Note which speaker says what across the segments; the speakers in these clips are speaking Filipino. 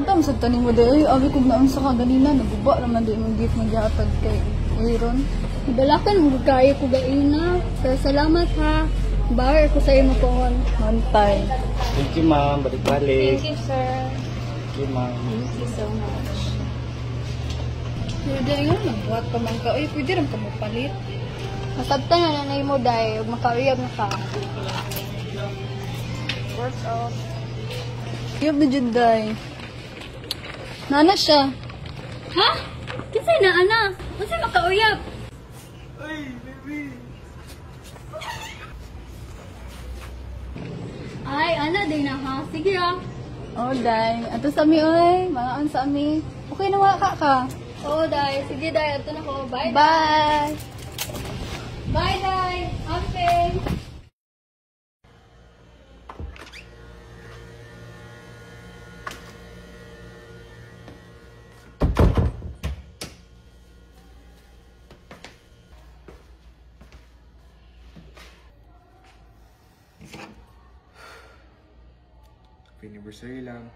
Speaker 1: Unta masad taning mo day, abi kog naon sa kaganina naguba naman di imong gift nga gihatag kay Aaron.
Speaker 2: Ibalakan mo kaya ko gaina. So, salamat ha. Bawal ko sa imo pohon.
Speaker 1: Mantay.
Speaker 3: Thank you, ma'am. Balik-balik.
Speaker 2: Thank you, sir.
Speaker 3: Thank you, ma'am.
Speaker 2: Thank you so much.
Speaker 1: Pwede yun, nagbuhat pa man ka. Uy, pwede rin ka mapalit.
Speaker 2: Masabta na nanay mo dahil makauyab na ka. Work out.
Speaker 1: Uyab na dyan, day. Nana siya.
Speaker 2: Ha? Kinsay na, ana? Kinsay makauyab?
Speaker 3: Ay, baby.
Speaker 2: Ay, ana din na ha. Sige ah.
Speaker 1: Oh, day. Ato sa mi, oy. Mangaan sa mi. Okay na waka ka.
Speaker 2: Oo, Day. Sige, Day. Ato na ko. Bye, Day.
Speaker 1: Bye!
Speaker 2: Bye, Day. Happy.
Speaker 4: Anniversary lang.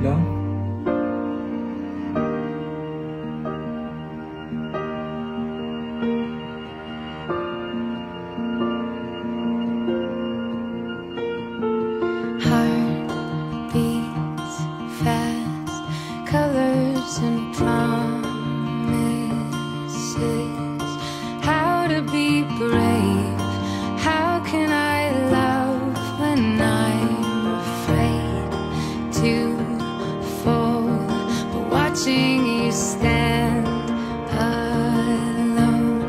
Speaker 4: Lang?
Speaker 5: Heartbeats fast, colors and promises. How to be brave? How can I love when I'm afraid to fall? But watching you stand alone,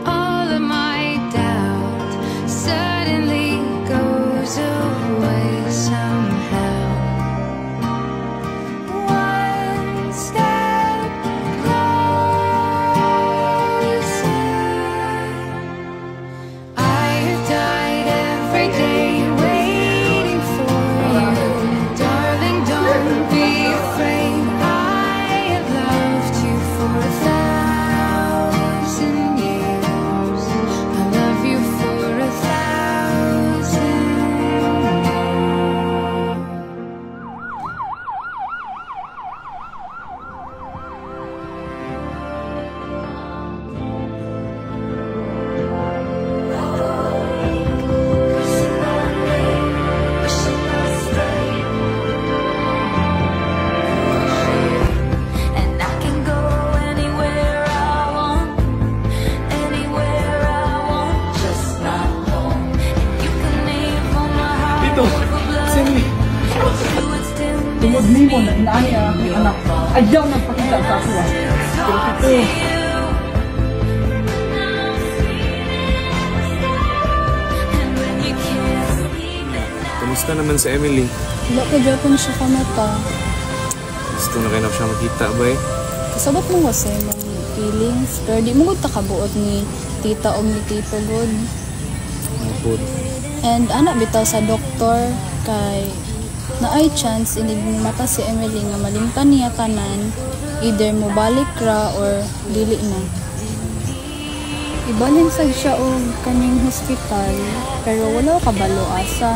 Speaker 5: all of my doubt suddenly goes away somehow. One step closer. I have died every day waiting for you, darling. Don't be afraid. I have loved you for 1,000 years. I love you for 1,000 and I can go anywhere I want, just not home. And you can leave all my heart.
Speaker 3: Dito! Sini!
Speaker 5: You would still
Speaker 1: Tungod ni mo na inaani ang aking anak. Ayaw nagpakita sa ako. Pero ito,
Speaker 5: and when you can't sleep at night.
Speaker 4: Kamusta naman si Emily?
Speaker 1: wala ka Japon siya kamata.
Speaker 4: Gusto na kayo na siya makita ba eh?
Speaker 1: Kasabot mo kasi mong feelings. Pero di mo gud takabuot ni tita o ni tito good.
Speaker 4: Mapod.
Speaker 1: And anak bitaw sa doktor kay na ay chance inig mata si Emily nga malimtan niya tanan, either mo balik ra or dili na. Ibalin sad siya og kaning hospital pero wala kabalo asa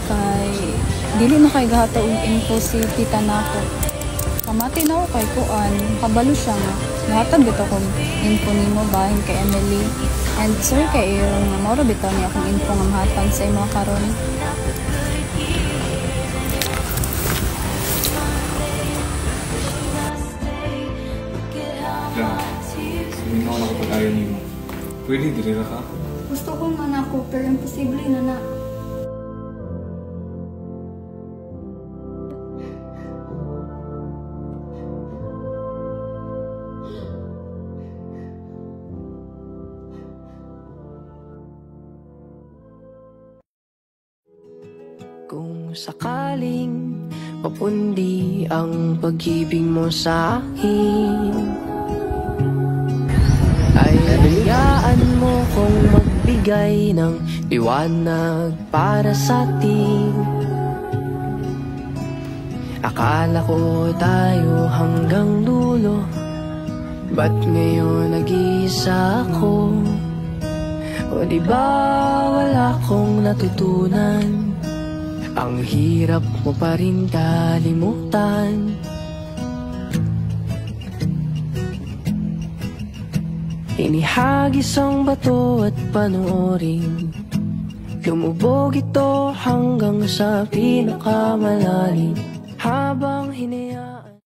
Speaker 1: kay dili na kay gahata og info si tita nako. Kamati na ako kay kuan, kabalo siya nga. Nahatag bitaw kong info nimo bahin kay Emily. And sorry kay Aaron nga mao ra bitaw niya akong info nga mahatag sa imo karon.
Speaker 4: Lang. Sabihin ako na kapag ayaw niyo. Pwede, dili na ka.
Speaker 2: Gusto kong anak ko, pero imposible na na.
Speaker 5: Kung sakaling mapundi ang pag-ibig mo sa akin, ay hayaan mo kong magbigay ng liwanag para sa atin.
Speaker 6: Akala ko tayo hanggang dulo, ba't ngayon nag-iisa ako? O di ba wala akong natutunan? Ang hirap mo pa rin kalimutan. Inihagis ang bato at panoorin, lumubog ito hanggang sa pinakamalalim. Habang hinayaan